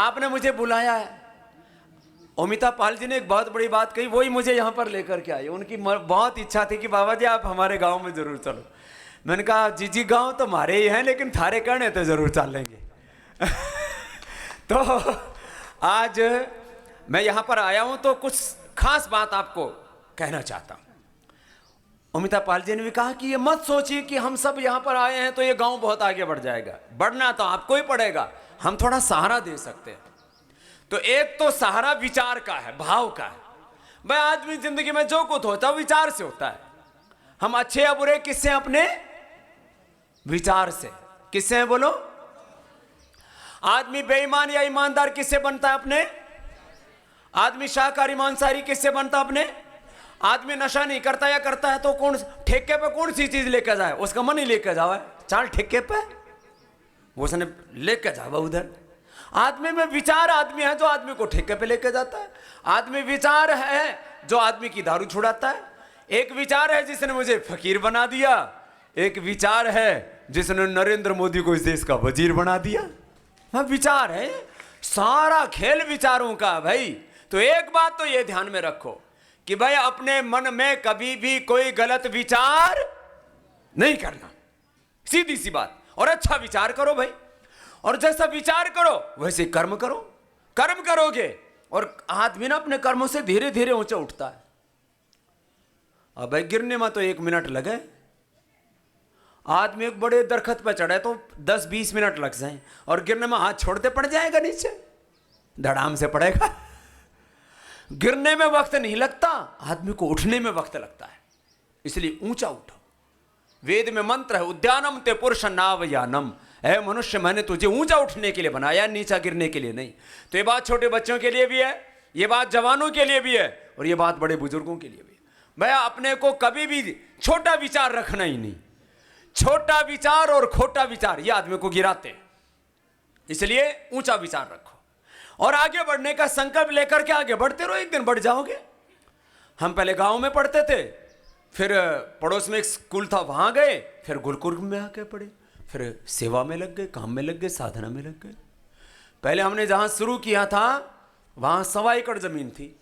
आपने मुझे बुलाया है। अमिता पाल जी ने एक बहुत बड़ी बात कही, वही मुझे यहाँ पर लेकर के आई। उनकी बहुत इच्छा थी कि बाबा जी आप हमारे गांव में जरूर चलो। मैंने कहा जी गांव तो हमारे ही हैं, लेकिन थारे कहने तो जरूर चलेंगे। तो आज मैं यहाँ पर आया हूँ तो कुछ खास बात आपको कहना चाहता हूँ। अमिता पाल जी ने भी कहा कि ये मत सोचिए कि हम सब यहाँ पर आए हैं तो ये गांव बहुत आगे बढ़ जाएगा। बढ़ना तो आपको ही पड़ेगा, हम थोड़ा सहारा दे सकते हैं। तो एक तो सहारा विचार का है, भाव का है। भाई आदमी जिंदगी में जो कुछ होता है विचार से होता है। हम अच्छे या बुरे किससे? अपने विचार से। किससे है बोलो? आदमी बेईमान या ईमानदार किससे बनता है? अपने। आदमी शाकाहारी मांसाहारी किससे बनता है? अपने। आदमी नशा नहीं करता या करता है तो कौन ठेके पे कौन सी चीज लेकर जाए? उसका मन ही लेकर जाओ, चाल ठेके पे वो उसने लेकर जाओ उधर। आदमी में विचार आदमी है जो आदमी को ठेके पे लेकर जाता है। आदमी विचार है जो आदमी की दारू छुड़ाता है। एक विचार है जिसने मुझे फकीर बना दिया, एक विचार है जिसने नरेंद्र मोदी को इस देश का वजीर बना दिया। हाँ, विचार है, सारा खेल विचारों का भाई। तो एक बात तो ये ध्यान में रखो कि भाई अपने मन में कभी भी कोई गलत विचार नहीं करना, सीधी सी बात। और अच्छा विचार करो भाई, और जैसा विचार करो वैसे कर्म करो। कर्म करोगे और आदमी ना अपने कर्मों से धीरे धीरे ऊंचा उठता है। अब भाई गिरने में तो 1 मिनट लगे, आदमी एक बड़े दरख्त पर चढ़े तो 10-20 मिनट लग जाए, और गिरने में हाथ छोड़ते पड़ जाएगा नीचे, धड़ाम से पड़ेगा। गिरने में वक्त नहीं लगता, आदमी को उठने में वक्त लगता है। इसलिए ऊंचा उठो। वेद में मंत्र है, उद्यानम ते पुरुष नावयानम। ऐ मनुष्य, मैंने तुझे ऊंचा उठने के लिए बनाया, नीचा गिरने के लिए नहीं। तो ये बात छोटे बच्चों के लिए भी है, ये बात जवानों के लिए भी है, और ये बात बड़े बुजुर्गों के लिए भी है। भैया अपने को कभी भी छोटा विचार रखना ही नहीं। छोटा विचार और खोटा विचार ये आदमी को गिराते हैं। इसलिए ऊंचा विचार रखो और आगे बढ़ने का संकल्प लेकर के आगे बढ़ते रहो, एक दिन बढ़ जाओगे। हम पहले गांव में पढ़ते थे, फिर पड़ोस में एक स्कूल था वहां गए, फिर गुरुकुल में आके पढ़े, फिर सेवा में लग गए, काम में लग गए, साधना में लग गए। पहले हमने जहां शुरू किया था वहां 1.25 एकड़ जमीन थी,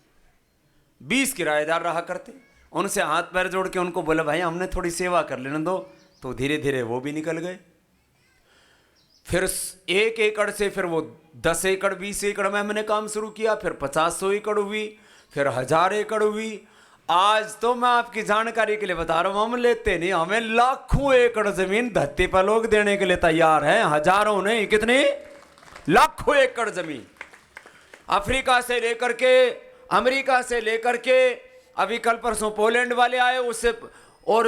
20 किराएदार रहा करते। उनसे हाथ पैर जोड़ के उनको बोला भाई हमने थोड़ी सेवा कर लेने दो, तो धीरे धीरे वो भी निकल गए। फिर 1 एकड़ से फिर वो 10 एकड़ 20 एकड़ में हमने काम शुरू किया, फिर 50-100 एकड़ हुई, फिर 1000 एकड़ हुई। आज तो मैं आपकी जानकारी के लिए बता रहा हूं, हम लेते नहीं, हमें लाखों एकड़ जमीन धरती पर लोग देने के लिए तैयार हैं। हजारों नहीं, कितनी लाखों एकड़ जमीन। अफ्रीका से लेकर के, अमेरिका से लेकर के, अभी कल परसों पोलैंड वाले आए उससे, और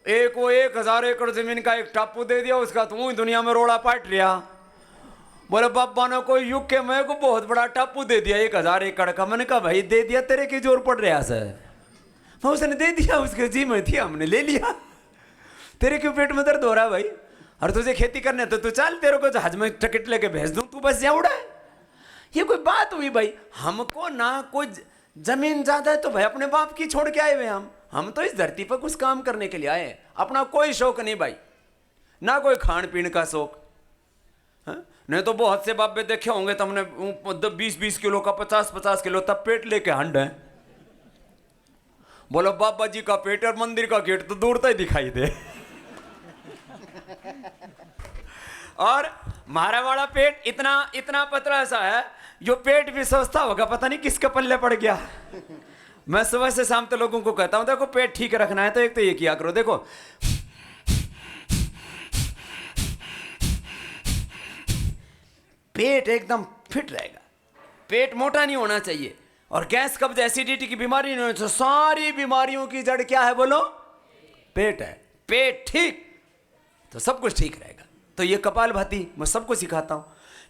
एक वो 1000 एकड़ जमीन का एक टापू दे दिया, उसका तो दुनिया में रोड़ा पाट लिया। बोले बाबा ने कोई युग के मैं को बहुत बड़ा टापू दे दिया 1000 एकड़ का। मैंने कहा भाई दे दिया, तेरे की जोर पड़ रहा है। उसने दे दिया, उसके जी में थी, हमने ले लिया। तेरे क्यों पेट में दर्द हो रहा है भाई? और तुझे खेती करने तो तू चल, तेरे को जहाज में टिकट लेके भेज दूं, तू बस जा उड़ा है। ये कोई बात हुई भाई? हमको ना कोई जमीन ज्यादा है तो भाई अपने बाप की छोड़ के आए हुए हम तो इस धरती पर कुछ काम करने के लिए आए हैं। अपना कोई शौक नहीं भाई, ना कोई खान पीने का शौक। नहीं तो बहुत से बाबे देखे होंगे तुमने 20-20 किलो का, 50-50 किलो तब पेट लेके हंड है। बोलो बाबा जी का पेट और मंदिर का गेट तो दूर ही दिखाई दे। और मारा वाला पेट इतना इतना पतला सा है, जो पेट भी सस्ता होगा पता नहीं किसके पल्ले पड़ गया। मैं सुबह से शाम तक लोगों को कहता हूं देखो पेट ठीक रखना है तो एक तो ये किया करो, देखो पेट एकदम फिट रहेगा, पेट मोटा नहीं होना चाहिए। और गैस कब्ज एसिडिटी की बीमारी नहीं होनी चाहिए। सारी बीमारियों की जड़ क्या है बोलो? पेट है। पेट ठीक तो सब कुछ ठीक रहेगा। तो ये कपालभाति मैं सबको सिखाता हूं।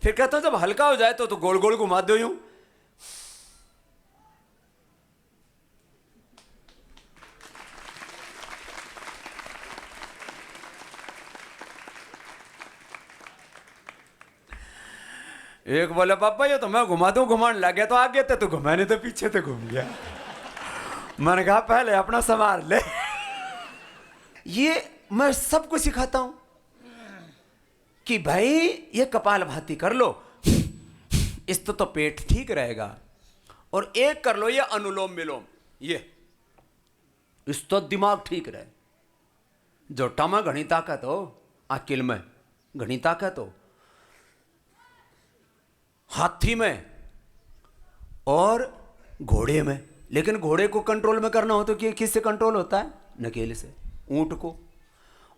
फिर कहता हूं जब हल्का हो जाए तो गोल गोल घुमा दो यूं। एक बोले पापा ये तो मैं घुमा दूं, घुमाने लग गया तो आगे थे तो घुमा, नहीं तो पीछे तो घूम गया। मैंने कहा पहले अपना संभाल ले। ये मैं सबको सिखाता हूं कि भाई ये कपालभाति कर लो, इससे तो पेट ठीक रहेगा। और एक कर लो ये अनुलोम विलोम, ये इस तो दिमाग ठीक रहे। जोटा में घनी ताकत हो, अकिल में घनी ताकत हो, हाथी में और घोड़े में। लेकिन घोड़े को कंट्रोल में करना हो तो किससे कंट्रोल होता है? नकेल से, ऊंट को।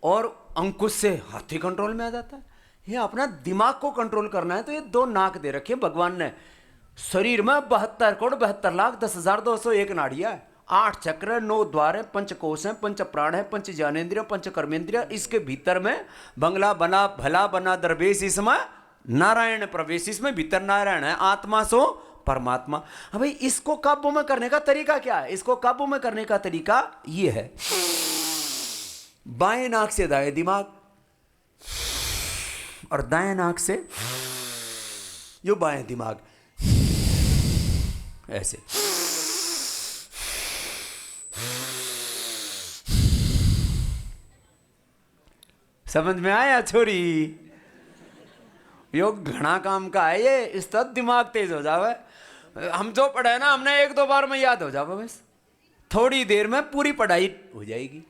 और अंकुश से हाथी कंट्रोल में आ जाता है। ये अपना दिमाग को कंट्रोल करना है तो ये 2 नाक दे रखे भगवान ने। शरीर में 72,72,10,201 नाड़ियां, 8 चक्र, 9 द्वार है, 5 कोश है, 5 प्राण है, 5 ज्ञानेन्द्रिय, 5 कर्मेंद्रिय। इसके भीतर में बंगला बना, भला बना दरवेश, इसमें नारायण प्रवेश, इसमें भीतर नारायण है, आत्मा सो परमात्मा। अब भाई इसको काबू में करने का तरीका क्या है? इसको काबू में करने का तरीका ये है, बाएं नाक से दाएं दिमाग और दाएं नाक से यो बाएं दिमाग, ऐसे। समझ में आया छोरी? योग घना काम का है ये, इस तक दिमाग तेज हो जावे। हम जो पढ़े ना हमने 1-2 बार में याद हो जावे, बस थोड़ी देर में पूरी पढ़ाई हो जाएगी।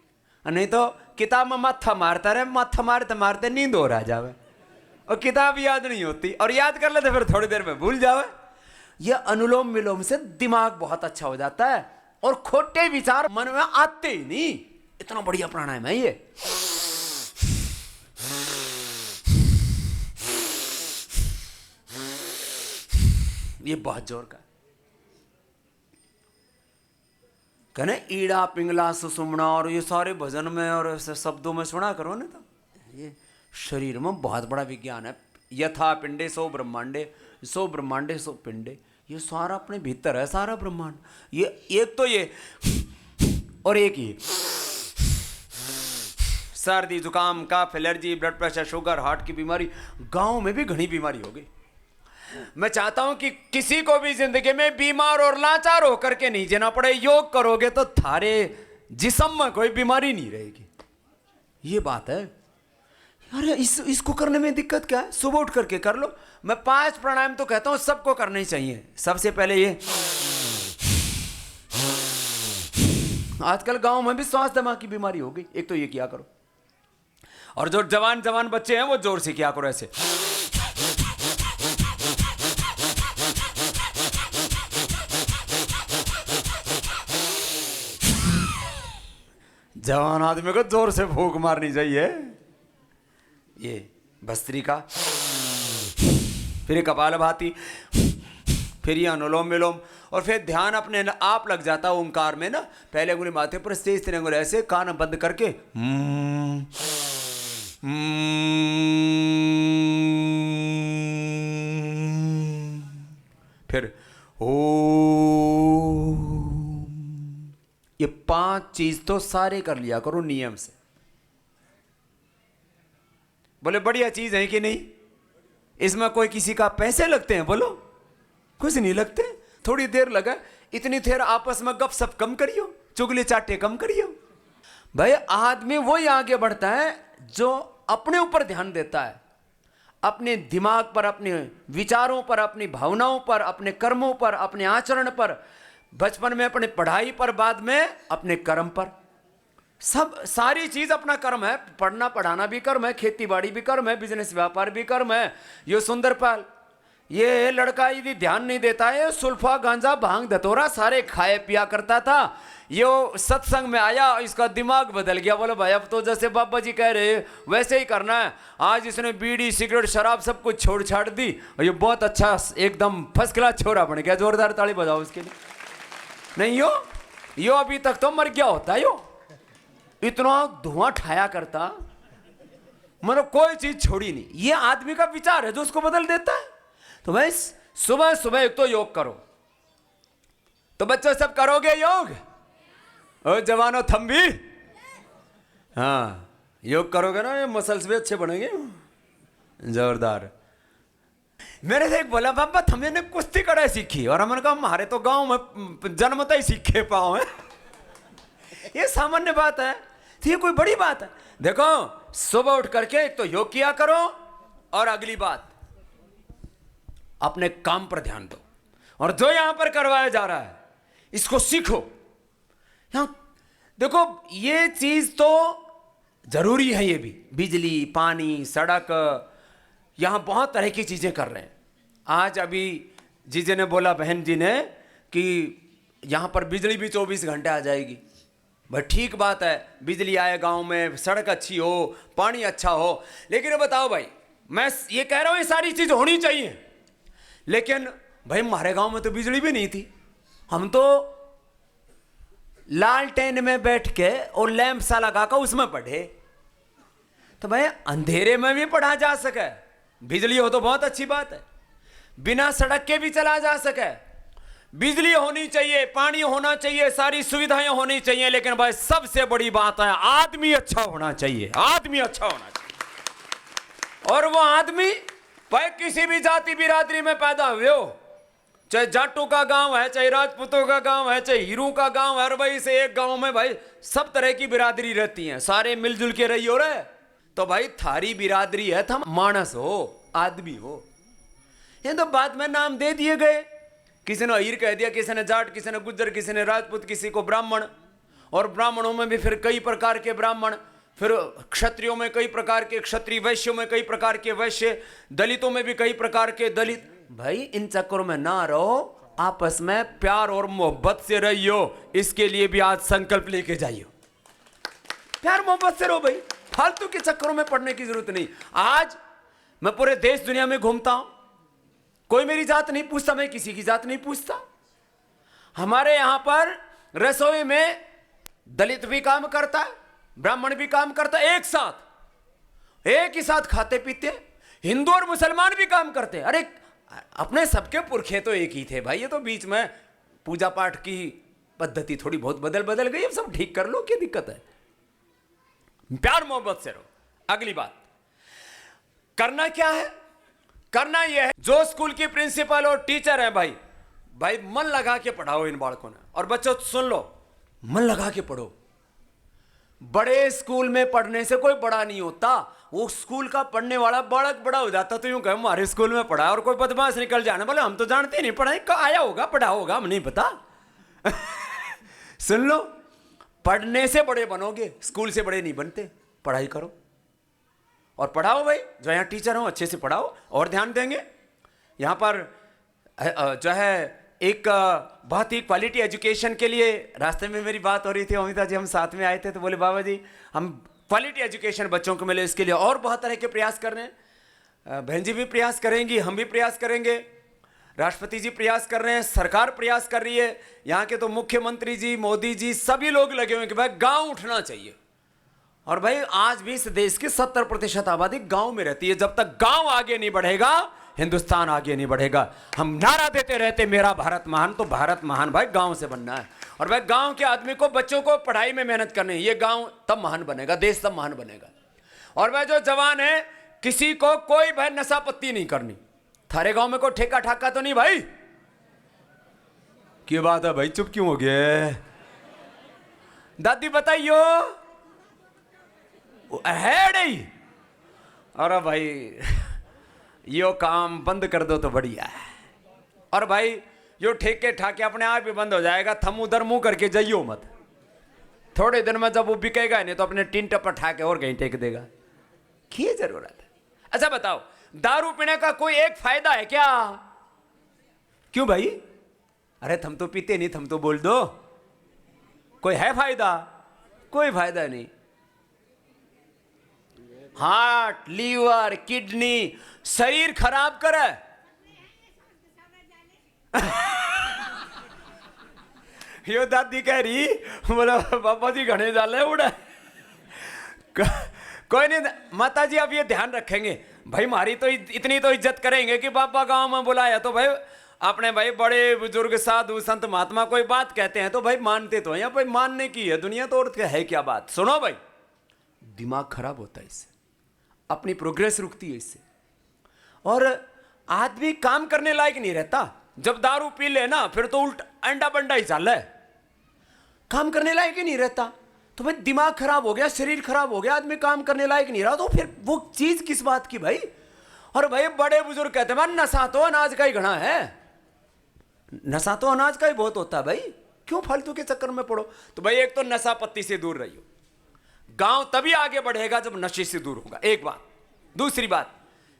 नहीं तो किताब में माथा मारता रहे, माथा मारते मारते नींद हो रहा जावे और किताब याद नहीं होती, और याद कर लेते फिर थोड़ी देर में भूल जावे। यह अनुलोम विलोम से दिमाग बहुत अच्छा हो जाता है और खोटे विचार मन में आते ही नहीं। इतना बढ़िया प्राणायाम है ये। ये बहुत जोर का कहने, ईड़ा पिंगला सुषुम्ना और ये सारे भजन में और शब्दों में सुना करो ना, तो ये शरीर में बहुत बड़ा विज्ञान है। यथा पिंडे सो ब्रह्मांडे, सो ब्रह्मांडे सो पिंडे, ये सारा अपने भीतर है, सारा ब्रह्मांड। ये एक तो ये और एक ही, सर्दी जुकाम कफ allergy blood pressure sugar heart की बीमारी, गांव में भी घनी बीमारी हो गई। मैं चाहता हूं कि किसी को भी जिंदगी में बीमार और लाचार होकर के नहीं जीना पड़े। योग करोगे तो थारे जिस्म में कोई बीमारी नहीं रहेगी। ये बात है यार। इसको करने में दिक्कत क्या है? सुबह उठ करके कर लो। मैं 5 प्राणायाम तो कहता हूं सबको करने ही चाहिए। सबसे पहले ये, आजकल गांव में भी श्वास दमा की बीमारी हो गई, एक तो ये किया करो। और जो जवान बच्चे हैं वो जोर से किया करो, ऐसे। जवान आदमी को जोर से फूंक मारनी चाहिए। ये भस्त्रिका, फिर कपालभाति, फिर ये अनुलोम विलोम, और फिर ध्यान अपने आप लग जाता ओंकार में ना। पहले अंगुली माथे पर, तेज 3 अंगुली ऐसे, कान बंद करके फिर ओ। ये 5 चीज तो सारे कर लिया करो नियम से। बोले बढ़िया चीज है कि नहीं? इसमें कोई किसी का पैसे लगते हैं? बोलो कुछ नहीं लगते। थोड़ी देर लगा, इतनी देर आपस में गप सप कम करियो, चुगली चाटे कम करियो। भाई आदमी वही आगे बढ़ता है जो अपने ऊपर ध्यान देता है, अपने दिमाग पर, अपने विचारों पर, अपनी भावनाओं पर, अपने कर्मों पर, अपने आचरण पर, बचपन में अपने पढ़ाई पर, बाद में अपने कर्म पर। सब सारी चीज अपना कर्म है। पढ़ना पढ़ाना भी कर्म है, खेती बाड़ी भी कर्म है, बिजनेस व्यापार भी कर्म है। ये सुंदरपाल, ये लड़का यदि ध्यान नहीं देता है, सुल्फा गांजा भांग धतोरा सारे खाए पिया करता था। ये सत्संग में आया, इसका दिमाग बदल गया। बोलो भाई अब तो जैसे बाबा जी कह रहे वैसे ही करना है। आज इसने बीड़ी सिगरेट शराब सब कुछ छोड़ छाड़ दी और ये बहुत अच्छा एकदम फर्स्ट क्लास छोरा बन गया। जोरदार ताली बजाओ उसके लिए। नहीं यो अभी तक तो मर गया होता। यो इतना धुआं ठाया करता, मतलब कोई चीज छोड़ी नहीं। ये आदमी का विचार है जो उसको बदल देता है। तो भाई सुबह सुबह एक तो योग करो। तो बच्चों सब करोगे योग? ओ जवानों थम भी, हाँ योग करोगे ना, ये मसल्स भी अच्छे बनेंगे, जोरदार। मेरे से एक बोला बाबा हमने कुश्ती कड़ाई सीखी, और हमने कहा हमारे तो गांव में जन्मता ही सीखे पाओ है। ये सामान्य बात है, तो ये कोई बड़ी बात है? देखो सुबह उठ करके एक तो योग किया करो, और अगली बात अपने काम पर ध्यान दो, और जो यहां पर करवाया जा रहा है इसको सीखो। यहां देखो, ये चीज तो जरूरी है, ये भी बिजली, पानी, सड़क, यहां बहुत तरह की चीजें कर रहे हैं। आज अभी जीजे ने बोला, बहन जी ने, कि यहां पर बिजली भी 24 घंटे आ जाएगी। भाई ठीक बात है, बिजली आए गांव में, सड़क अच्छी हो, पानी अच्छा हो, लेकिन बताओ भाई, मैं ये कह रहा हूं ये सारी चीज होनी चाहिए, लेकिन भाई हमारे गांव में तो बिजली भी नहीं थी। हम तो लालटेन में बैठ के और लैंप सा लगा कर उसमें पढ़े। तो भाई अंधेरे में भी पढ़ा जा सके, बिजली हो तो बहुत अच्छी बात है। बिना सड़क के भी चला जा सके, बिजली होनी चाहिए, पानी होना चाहिए, सारी सुविधाएं होनी चाहिए, लेकिन भाई सबसे बड़ी बात है आदमी अच्छा होना चाहिए। आदमी अच्छा होना चाहिए, और वो आदमी भाई किसी भी जाति बिरादरी में पैदा हुए हो, चाहे जाटों का गांव है, चाहे राजपूतों का गांव है, चाहे हीरू का गांव है, हर भाई से एक गांव में भाई सब तरह की बिरादरी रहती है, सारे मिलजुल के रही हो रहे। तो भाई थारी बिरादरी है, तुम मानस हो, आदमी हो। ये तो बाद में नाम दे दिए गए, किसी ने हीर कह दिया, किसी ने जाट, किसी ने गुज्जर, किसी ने राजपूत, किसी को ब्राह्मण, और ब्राह्मणों में भी फिर कई प्रकार के ब्राह्मण, फिर क्षत्रियों में कई प्रकार के क्षत्रिय, वैश्यों में कई प्रकार के वैश्य, दलितों में भी कई प्रकार के दलित। भाई इन चक्करों में ना रहो, आपस में प्यार और मोहब्बत से रहियो। इसके लिए भी आज संकल्प लेके जाइयो, प्यार मोहब्बत से रहो भाई, फालतू के चक्करों में पड़ने की जरूरत नहीं। आज मैं पूरे देश दुनिया में घूमता हूं, कोई मेरी जात नहीं पूछता, मैं किसी की जात नहीं पूछता। हमारे यहां पर रसोई में दलित भी काम करता है, ब्राह्मण भी काम करता है, एक ही साथ खाते पीते। हिंदू और मुसलमान भी काम करते हैं। अरे अपने सबके पुरखे तो एक ही थे भाई, ये तो बीच में पूजा पाठ की पद्धति थोड़ी बहुत बदल गई, अब सब ठीक कर लो, क्या दिक्कत है। प्यार मोहब्बत से रहो। अगली बात, करना क्या है? करना यह है, जो स्कूल की प्रिंसिपल और टीचर है भाई, मन लगा के पढ़ाओ इन बालकों ने। और बच्चों सुन लो, मन लगा के पढ़ो। बड़े स्कूल में पढ़ने से कोई बड़ा नहीं होता, वो स्कूल का पढ़ने वाला बालक बड़ा हो जाता तो यूं कहे हमारे स्कूल में पढ़ा, और कोई बदमाश निकल जाना, बोले हम तो जानते नहीं, पढ़ाई का आया होगा, पढ़ा होगा, हम नहीं पता। सुन लो, पढ़ने से बड़े बनोगे, स्कूल से बड़े नहीं बनते। पढ़ाई करो और पढ़ाओ भाई, जो यहाँ टीचर हो अच्छे से पढ़ाओ और ध्यान देंगे। यहाँ पर जो है एक बहुत ही क्वालिटी एजुकेशन के लिए, रास्ते में मेरी बात हो रही थी, अमिता जी हम साथ में आए थे, तो बोले बाबा जी हम क्वालिटी एजुकेशन बच्चों को मिले, इसके लिए और बहुत तरह के प्रयास कर रहे हैं। बहन जी भी प्रयास करेंगी, हम भी प्रयास करेंगे, राष्ट्रपति जी प्रयास कर रहे हैं, सरकार प्रयास कर रही है, यहाँ के तो मुख्यमंत्री जी, मोदी जी, सभी लोग लगे हुए हैं कि भाई गाँव उठना चाहिए। और भाई आज भी इस देश की 70% आबादी गांव में रहती है। जब तक गांव आगे नहीं बढ़ेगा, हिंदुस्तान आगे नहीं बढ़ेगा। हम नारा देते रहते मेरा भारत महान, तो भारत महान भाई गांव से बनना है। और भाई गांव के आदमी को, बच्चों को पढ़ाई में मेहनत करनी है, ये गांव तब महान बनेगा, देश तब महान बनेगा। और भाई जो जवान है, किसी को कोई भाई नशा पत्ती नहीं करनी। थारे गांव में कोई ठेका ठाका तो नहीं भाई? क्या बात है भाई, चुप क्यों हो गए? दादी बताइयो है नहीं? अरे भाई यो काम बंद कर दो तो बढ़िया है। और भाई यो ठेके ठाके अपने आप ही बंद हो जाएगा, थम उधर मुंह करके जाइयो मत। थोड़े दिन में जब वो बिकेगा नहीं तो अपने टीन टप्पा ठाके और कहीं टेक देगा, क्या जरूरत है? अच्छा बताओ, दारू पीने का कोई एक फायदा है क्या? क्यों भाई? अरे थम तो पीते नहीं, थम तो बोल दो, कोई है फायदा? कोई फायदा नहीं। हार्ट, लीवर, किडनी, शरीर खराब करे। यो दादी कह रही, बोला बाबा जी घने जाले उड़ा। कोई नहीं माता जी, अब ये ध्यान रखेंगे भाई, हमारी तो इतनी तो इज्जत करेंगे कि बाबा गांव में बुलाया तो भाई अपने भाई बड़े बुजुर्ग साधु संत महात्मा कोई बात कहते हैं तो भाई मानते तो हैं। यहाँ भाई मानने की है दुनिया, तो और है क्या बात? सुनो भाई, दिमाग खराब होता है इससे, अपनी प्रोग्रेस रुकती है इससे, और आदमी काम करने लायक नहीं रहता। जब दारू पी ले ना, फिर तो उल्टा अंडा बंडा ही चाल है, काम करने लायक ही नहीं रहता। तो भाई दिमाग खराब हो गया, शरीर खराब हो गया, आदमी काम करने लायक नहीं रहा, तो फिर वो चीज किस बात की भाई? और भाई बड़े बुजुर्ग कहते हैं नशा तो अनाज का ही घना है, नशा तो अनाज का ही बहुत होता है भाई, क्यों फालतू के चक्कर में पड़ो। तो भाई एक तो नशा पत्ती से दूर रहियो, गांव तभी आगे बढ़ेगा जब नशे से दूर होगा, एक बात। दूसरी बात,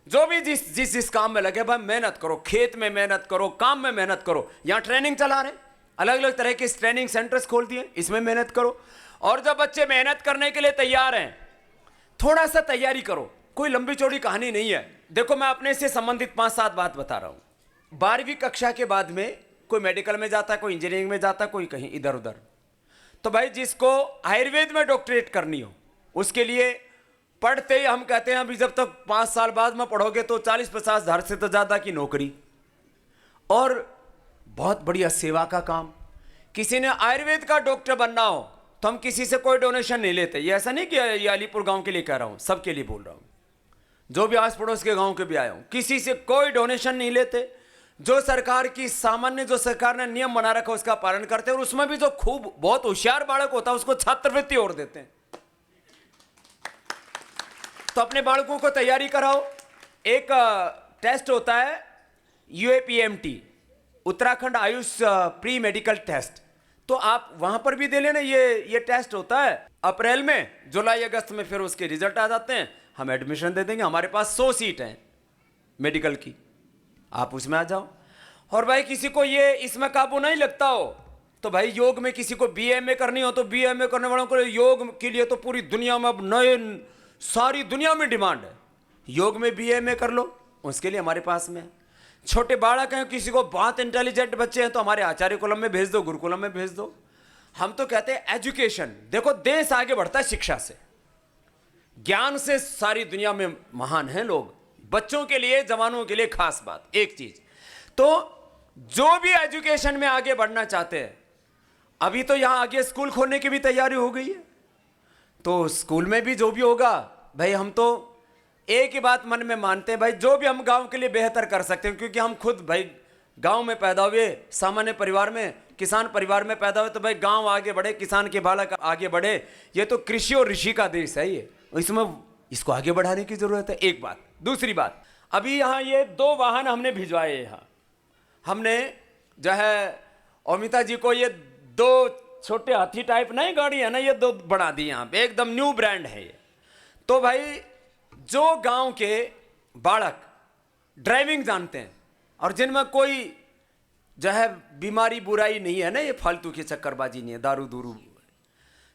जो भी जिस काम में लगे भाई मेहनत करो, खेत में मेहनत करो, काम में मेहनत करो। यहाँ ट्रेनिंग चला रहे, अलग अलग तरह के ट्रेनिंग सेंटर्स खोल दिए, इसमें मेहनत करो। और जब बच्चे मेहनत करने के लिए तैयार हैं, थोड़ा सा तैयारी करो, कोई लंबी चौड़ी कहानी नहीं है। देखो मैं अपने से संबंधित 5-7 बात बता रहा हूं। 12वीं कक्षा के बाद में कोई मेडिकल में जाता है, कोई इंजीनियरिंग में जाता है, कोई कहीं इधर उधर। तो भाई जिसको आयुर्वेद में डॉक्टरेट करनी हो, उसके लिए पढ़ते ही हम कहते हैं अभी जब तक 5 साल बाद में पढ़ोगे तो 40-50 हज़ार से तो ज़्यादा की नौकरी और बहुत बढ़िया सेवा का काम। किसी ने आयुर्वेद का डॉक्टर बनना हो तो हम किसी से कोई डोनेशन नहीं लेते। ये ऐसा नहीं कि ये अलीपुर गांव के लिए कह रहा हूँ, सबके लिए बोल रहा हूँ, जो भी आस पड़ोस के गांव के भी आया हूँ, किसी से कोई डोनेशन नहीं लेते। जो सरकार की सामान्य जो सरकार ने नियम बना रखा उसका पालन करते हैं। और उसमें भी जो खूब बहुत होशियार बालक होता है उसको छात्रवृत्ति और देते हैं। तो अपने बालकों को तैयारी कराओ। एक टेस्ट होता है UAPMT, Uttarakhand Ayush pre medical test, तो आप वहां पर भी दे लेना। ये टेस्ट होता है अप्रैल में, जुलाई अगस्त में फिर उसके रिजल्ट आ जाते हैं, हम एडमिशन दे देंगे। हमारे पास 100 सीट हैं मेडिकल की, आप उसमें आ जाओ। और भाई किसी को ये इसमें काबू नहीं लगता हो तो भाई योग में किसी को BA करनी हो तो BA करने वालों को योग के लिए तो पूरी दुनिया में अब नए सारी दुनिया में डिमांड है। योग में BA कर लो, उसके लिए हमारे पास में। छोटे बालक हैं, किसी को बहुत इंटेलिजेंट बच्चे हैं तो हमारे आचार्य कुलम में भेज दो, गुरुकुलम में भेज दो। हम तो कहते हैं एजुकेशन, देखो देश आगे बढ़ता है शिक्षा से, ज्ञान से सारी दुनिया में महान हैं लोग। बच्चों के लिए, जवानों के लिए खास बात एक चीज, तो जो भी एजुकेशन में आगे बढ़ना चाहते हैं, अभी तो यहां आगे स्कूल खोलने की भी तैयारी हो गई है, तो स्कूल में भी जो भी होगा भाई, हम तो एक ही बात मन में मानते हैं भाई, जो भी हम गांव के लिए बेहतर कर सकते हैं, क्योंकि हम खुद भाई गांव में पैदा हुए, सामान्य परिवार में, किसान परिवार में पैदा हुए, तो भाई गांव आगे बढ़े, किसान के बालक आगे बढ़े। ये तो कृषि और ऋषि का देश है ये, इसमें इसको आगे बढ़ाने की जरूरत है, एक बात। दूसरी बात, अभी यहाँ ये 2 वाहन हमने भिजवाए, यहाँ हमने जो है अमिता जी को ये 2 छोटे हाथी टाइप नहीं गाड़ी है ना, ये 2 बना दी यहाँ पे, एकदम न्यू ब्रांड है ये। तो भाई जो गांव के बालक ड्राइविंग जानते हैं और जिनमें कोई जो है बीमारी बुराई नहीं है ना, ये फालतू की चक्करबाजी नहीं है, दारू दूरू,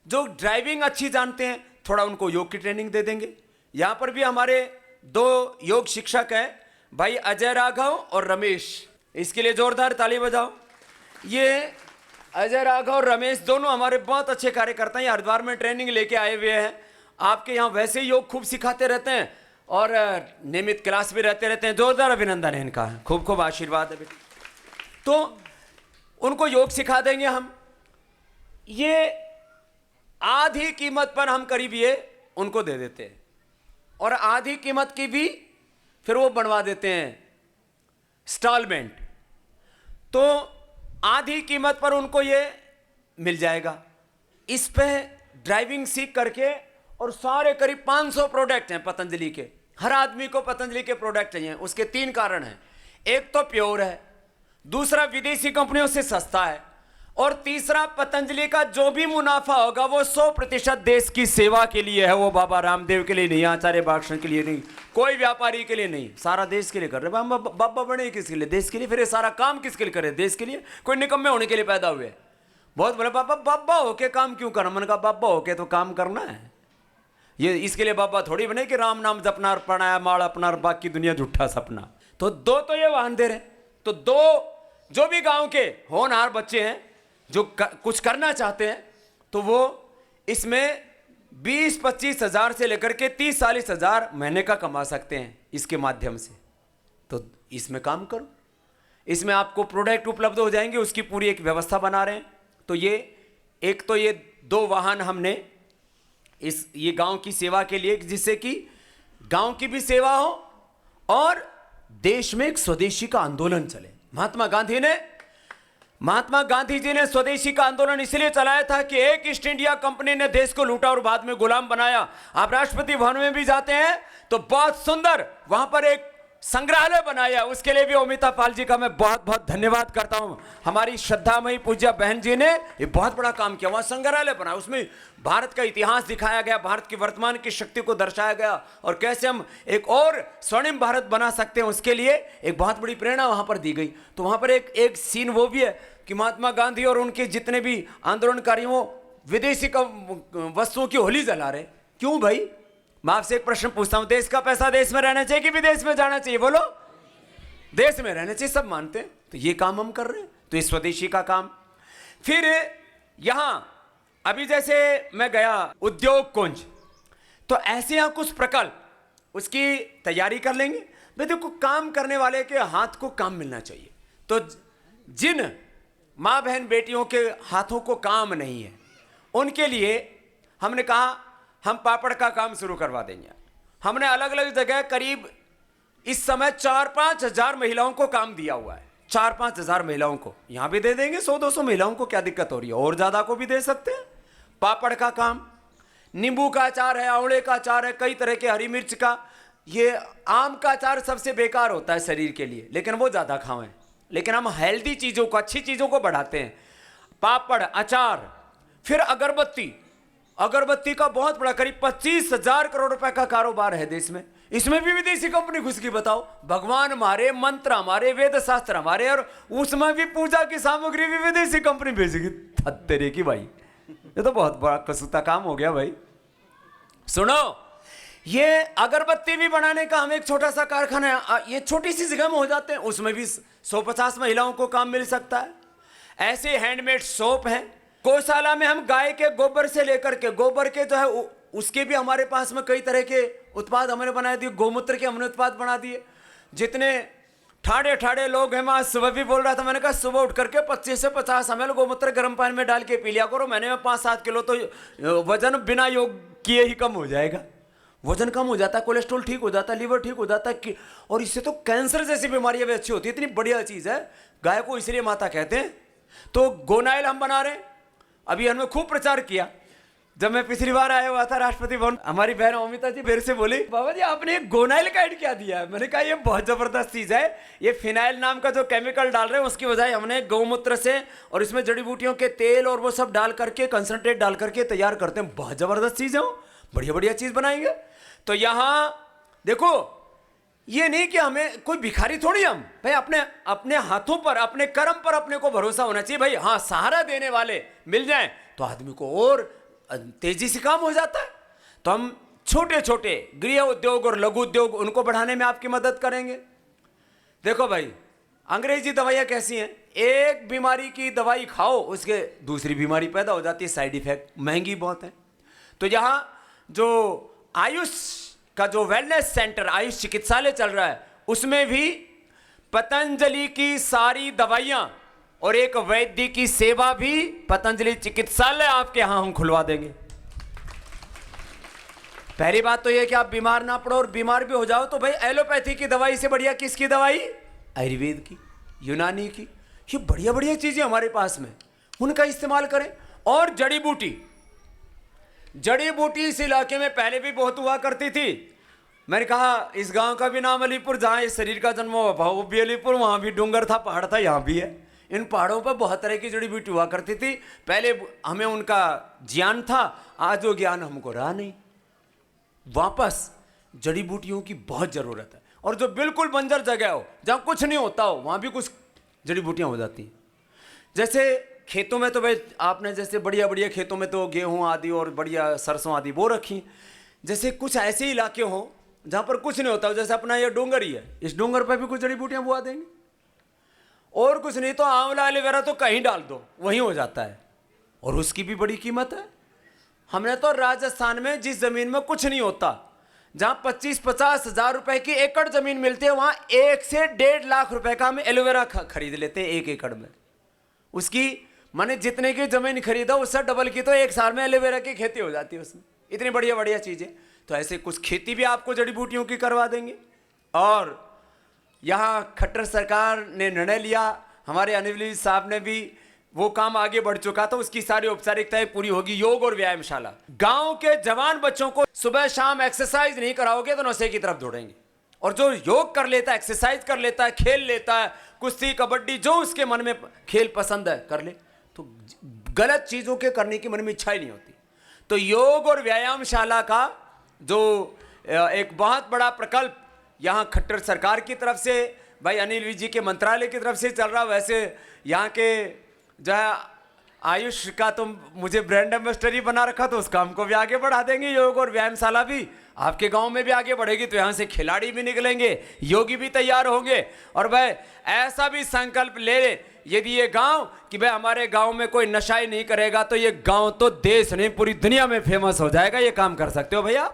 जो ड्राइविंग अच्छी जानते हैं, थोड़ा उनको योग की ट्रेनिंग दे देंगे। यहाँ पर भी हमारे 2 योग शिक्षक हैं भाई, अजय राघव और रमेश, इसके लिए जोरदार ताली बजाओ। ये अजय राघव और रमेश दोनों हमारे बहुत अच्छे कार्यकर्ता हैं, हरिद्वार में ट्रेनिंग लेके आए हुए हैं। आपके यहाँ वैसे ही योग खूब सिखाते रहते हैं और नियमित क्लास भी रहते हैं। जोरदार अभिनंदन है इनका, खूब खूब आशीर्वाद है बेटी। तो उनको योग सिखा देंगे हम। ये आधी कीमत पर हम करीब ये उनको दे देते हैं और आधी कीमत की भी फिर वो बनवा देते हैं इंस्टॉलमेंट, तो आधी कीमत पर उनको ये मिल जाएगा। इस पे ड्राइविंग सीख करके, और सारे करीब 500 प्रोडक्ट हैं पतंजलि के, हर आदमी को पतंजलि के प्रोडक्ट चाहिए। उसके 3 कारण हैं, एक तो प्योर है, दूसरा विदेशी कंपनियों से सस्ता है, और तीसरा पतंजलि का जो भी मुनाफा होगा वो 100% देश की सेवा के लिए है। वो बाबा रामदेव के लिए नहीं, आचार्य बालकृष्ण के लिए नहीं, कोई व्यापारी के लिए नहीं, सारा देश के लिए कर रहे हैं। हम बाबा बने किसके लिए? देश के लिए। फिर ये सारा काम किसके लिए करे? देश के लिए। कोई निकम्मे होने के लिए पैदा हुए? बहुत बोले बाबा बाबा होके काम क्यों करना? मैंने कहा बाबा होके तो काम करना है, ये इसके लिए बाबा थोड़ी बने कि राम नाम जपना और प्राणायाम माल अपना और बाकी दुनिया झूठा सपना। तो 2 तो ये वाहन दे रहे, तो 2 जो भी गांव के होनहार बच्चे हैं जो कुछ करना चाहते हैं, तो वो इसमें 20-25 हज़ार से लेकर के 30-40 हज़ार महीने का कमा सकते हैं इसके माध्यम से। तो इसमें काम करो, इसमें आपको प्रोडक्ट उपलब्ध हो जाएंगे, उसकी पूरी एक व्यवस्था बना रहे हैं। तो ये एक तो ये 2 वाहन हमने ये गांव की सेवा के लिए, जिससे कि गांव की भी सेवा हो और देश में एक स्वदेशी का आंदोलन चले। महात्मा गांधी जी ने स्वदेशी का आंदोलन इसलिए चलाया था कि एक ईस्ट इंडिया कंपनी ने देश को लूटा और बाद में गुलाम बनाया। आप राष्ट्रपति भवन में भी जाते हैं तो बहुत सुंदर वहां पर एक संग्रहालय बनाया, उसके लिए भी अमिता पाल जी का मैं बहुत बहुत धन्यवाद करता हूं। हमारी श्रद्धामयी पूज्य बहन जी ने ये बहुत बड़ा काम किया, वहां संग्रहालय बनाया, उसमें भारत का इतिहास दिखाया गया, भारत की वर्तमान की शक्ति को दर्शाया गया और कैसे हम एक और स्वर्णिम भारत बना सकते हैं, उसके लिए एक बहुत बड़ी प्रेरणा वहां पर दी गई। तो वहां पर एक सीन वो भी है कि महात्मा गांधी और उनके जितने भी आंदोलनकारियों विदेशी वस्तुओं की होली जला रहे। क्यों भाई? मैं आपसे एक प्रश्न पूछता हूं, देश का पैसा देश में रहना चाहिए कि विदेश में जाना चाहिए? बोलो। देश में रहना चाहिए, सब मानते हैं। तो ये काम हम कर रहे हैं, तो ये स्वदेशी का काम। फिर यहां अभी जैसे मैं गया उद्योग कुंज, तो ऐसे यहां कुछ प्रकल्प उसकी तैयारी कर लेंगे। भाई देखो, काम करने वाले के हाथ को काम मिलना चाहिए। तो जिन माँ बहन बेटियों के हाथों को काम नहीं है, उनके लिए हमने कहा हम पापड़ का काम शुरू करवा देंगे। हमने अलग अलग जगह करीब इस समय 4-5 हजार महिलाओं को काम दिया हुआ है। 4-5 हजार महिलाओं को यहां भी दे देंगे, 100-200 महिलाओं को क्या दिक्कत हो रही है, और ज्यादा को भी दे सकते हैं। पापड़ का काम, नींबू का अचार है, आंवले का अचार है, कई तरह के, हरी मिर्च का। ये आम का अचार सबसे बेकार होता है शरीर के लिए, लेकिन वो ज्यादा खाएं। लेकिन हम हेल्दी चीजों को, अच्छी चीजों को बढ़ाते हैं। पापड़, अचार, फिर अगरबत्ती। अगरबत्ती का बहुत बड़ा करीब 25,000 करोड़ रुपए का कारोबार है देश में। इसमें भी विदेशी कंपनी घुस गई। बताओ, भगवान हमारे, मंत्र हमारे, वेद शास्त्र हमारे, और उसमें भी पूजा की सामग्री भी विदेशी कंपनी भेजेगी। तेरे की भाई, ये तो बहुत बड़ा कसूता काम हो गया भाई। सुनो, ये अगरबत्ती भी बनाने का हम एक छोटा सा कारखाना है, ये छोटी सी जगह में हो जाते हैं, उसमें भी 150 महिलाओं को काम मिल सकता है। ऐसे हैंडमेड सोप है। गौशाला में हम गाय के गोबर से लेकर के, गोबर के जो है उसके भी हमारे पास में कई तरह के उत्पाद हमने बना दिए। गोमूत्र के हमने उत्पाद बना दिए। जितने ठाड़े ठाड़े लोग हैं, मैं सुबह भी बोल रहा था, मैंने कहा सुबह उठ करके 25 से 50 ml गोमूत्र गर्म पानी में डाल के पी लिया करो। मैंने में 5-7 किलो तो वजन बिना योग किए ही कम हो जाएगा। वजन कम हो जाता है, कोलेस्ट्रॉल ठीक हो जाता है, लीवर ठीक हो जाता है, और इससे तो कैंसर जैसी बीमारियां भी अच्छी होती है। इतनी बढ़िया चीज है, गाय को इसलिए माता कहते हैं। तो गोनाइल हम बना रहे हैं। अभी हमने खूब प्रचार किया। जब मैं पिछली बार आया हुआ था राष्ट्रपति भवन, हमारी बहन अमिता जी फिर से बोली, बाबा जी आपने एक गोनाइल का ऐड क्या दिया है? मैंने कहा ये बहुत जबरदस्त चीज है। ये फिनाइल नाम का जो केमिकल डाल रहे हैं, उसकी बजाय हमने गौमूत्र से और इसमें जड़ी बूटियों के तेल और वो सब डाल करके, कंसंट्रेट डाल करके तैयार करते हैं। बहुत जबरदस्त चीज है वो, बढ़िया बढ़िया चीज बनाएंगे। तो यहां देखो, ये नहीं कि हमें कोई भिखारी थोड़ी, हम भाई अपने हाथों पर, अपने कर्म पर अपने को भरोसा होना चाहिए भाई। हाँ, सहारा देने वाले मिल जाएं तो आदमी को और तेजी से काम हो जाता है। तो हम छोटे छोटे गृह उद्योग और लघु उद्योग, उनको बढ़ाने में आपकी मदद करेंगे। देखो भाई, अंग्रेजी दवाइयाँ कैसी हैं? एक बीमारी की दवाई खाओ, उसके दूसरी बीमारी पैदा हो जाती है, साइड इफेक्ट, महंगी बहुत है। तो यहाँ जो आयुष का जो वेलनेस सेंटर, आयुष चिकित्सालय चल रहा है, उसमें भी पतंजलि की सारी दवाइयां और एक वैद्य की सेवा भी पतंजलि चिकित्सालय आपके यहां हम खुलवा देंगे। पहली बात तो यह कि आप बीमार ना पड़ो, और बीमार भी हो जाओ तो भाई एलोपैथी की दवाई से बढ़िया किसकी दवाई? आयुर्वेद की, यूनानी की। ये बढ़िया बढ़िया चीजें हमारे पास में, उनका इस्तेमाल करें। और जड़ी बूटी, जड़ी बूटी इस इलाके में पहले भी बहुत हुआ करती थी। मैंने कहा इस गांव का भी नाम अलीपुर, जहां इस शरीर का जन्म हुआ वो भी अलीपुर, वहां भी डूंगर था, पहाड़ था, यहां भी है। इन पहाड़ों पर बहुत तरह की जड़ी बूटी हुआ करती थी। पहले हमें उनका ज्ञान था, आज वो ज्ञान हमको रहा नहीं। वापस जड़ी बूटियों की बहुत जरूरत है। और जो बिल्कुल बंजर जगह हो, जहां कुछ नहीं होता हो, वहां भी कुछ जड़ी बूटियां हो जाती हैं। जैसे खेतों में तो भाई आपने जैसे बढ़िया बढ़िया खेतों में तो गेहूं आदि और बढ़िया सरसों आदि वो रखी। जैसे कुछ ऐसे इलाके हों जहां पर कुछ नहीं होता हो, जैसे अपना ये डूंगर ही है, इस डूंगर पर भी कुछ जड़ी बूटियां बुआ देंगे। और कुछ नहीं तो आंवला एलोवेरा तो कहीं डाल दो, वहीं हो जाता है, और उसकी भी बड़ी कीमत है। हमने तो राजस्थान में जिस जमीन में कुछ नहीं होता, जहां 25-50 हजार रुपए की एकड़ जमीन मिलती है, वहां 1 से 1.5 लाख रुपए का हम एलोवेरा खरीद लेते हैं 1 एकड़ में। उसकी माने जितने की जमीन खरीदा उससे डबल की तो 1 साल में एलोवेरा की खेती हो जाती है उसमें। इतनी बढ़िया बढ़िया चीजें। तो ऐसे कुछ खेती भी आपको जड़ी बूटियों की करवा देंगे। और यहाँ खट्टर सरकार ने निर्णय लिया, हमारे अनिल साहब ने भी, वो काम आगे बढ़ चुका था, उसकी सारी औपचारिकताएं पूरी होगी। योग और व्यायामशाला, गांव के जवान बच्चों को सुबह शाम एक्सरसाइज नहीं कराओगे तो नशे की तरफ दौड़ेंगे। और जो योग कर लेता है, एक्सरसाइज कर लेता है, खेल लेता है, कुश्ती कबड्डी जो उसके मन में खेल पसंद है कर ले, तो गलत चीज़ों के करने की मन में इच्छा ही नहीं होती। तो योग और व्यायामशाला का जो एक बहुत बड़ा प्रकल्प यहाँ खट्टर सरकार की तरफ से, भाई अनिल विज जी के मंत्रालय की तरफ से चल रहा, वैसे यहाँ के जो है आयुष का तो मुझे ब्रांड एम्बेसडर ही बना रखा, तो उस काम को भी आगे बढ़ा देंगे। योग और व्यायामशाला भी आपके गांव में भी आगे बढ़ेगी, तो यहाँ से खिलाड़ी भी निकलेंगे, योगी भी तैयार होंगे। और भाई ऐसा भी संकल्प ले यदि ये गांव कि भाई हमारे गांव में कोई नशा ही नहीं करेगा, तो ये गांव तो देश नहीं पूरी दुनिया में फेमस हो जाएगा। ये काम कर सकते हो भैया।